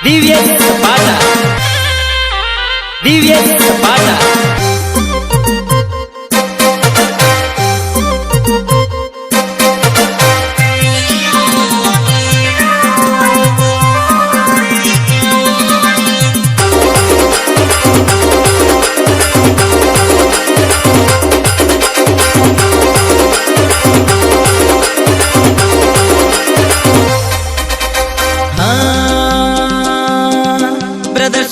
દિવ્ય સપાટા દિવ્ય સપાટા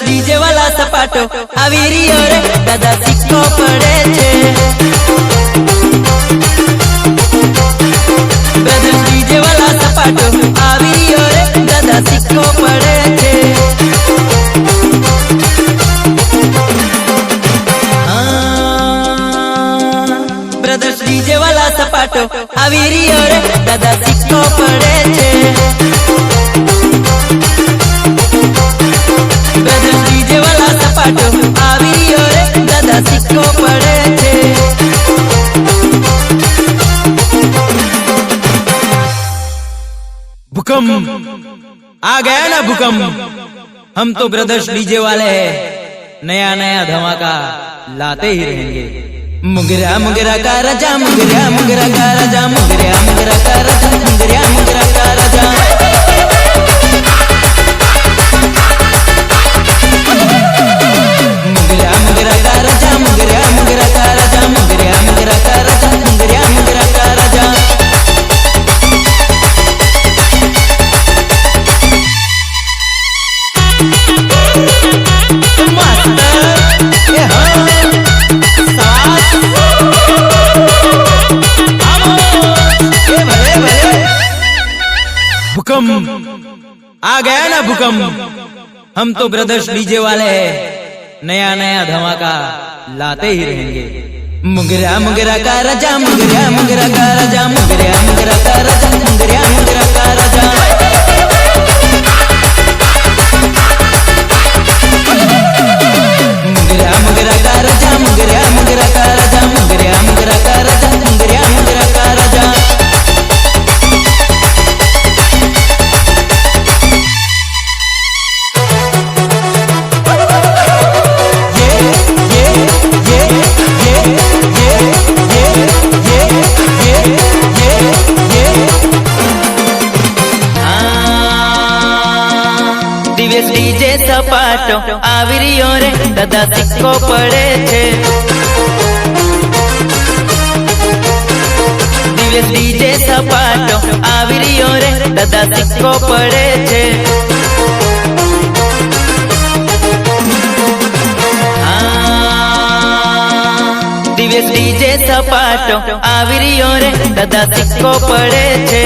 डीजे वाला सपाटो આવી રહ્યો રે દાદા સિક્કો પડે છે બ્રધર્સ ડીજે વાલા સપાટો આવી રહ્યો રે દાદા સિક્કો પડે છે બ્રધર્સ ડીજે વાલા સપાટો આવી રહ્યો રે દાદા સિક્કો પડે છે डीजे वाला सपाटो આવી રહ્યો રે દાદા સિક્કો પડે છે भूकंप आ गया ना भूकंप। हम तो ब्रदर्स डीजे वाले हैं, नया नया धमाका लाते ही रहेंगे। मुगरा मुगरा का राजा मुगरा मुगरा का राजा मुगरा मुगरा का राजा मुगरा मुगरा का राजा भूकंप आ गया ना भूकंप। हम तो ब्रदर्स डीजे वाले हैं, नया नया धमाका लाते ही रहेंगे। मुगरा मुगरा का राजा मुगरा मुगरा का राजा मुगरा मुगरा का राजा मुगरा मुगरा का राजा मुगरा मुगरा का राजा मुगरा मुगरा का राजा मुगरा मुगरा का राजा मुगरा मुगरा का राजा દિવ્ય ડીજે સપાટો આવી રહ્યો રે દાદા સિક્કો પડે છે દિવ્ય ડીજે સપાટો આવી રહ્યો રે દાદા સિક્કો પડે છે દિવ્ય ડીજે સપાટો આવી રહ્યો રે દાદા સિક્કો પડે છે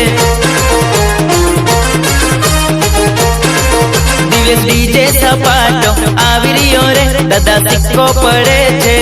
डीजे सपाटो આવી રહ્યો રે દાદા સિક્કો પડે છે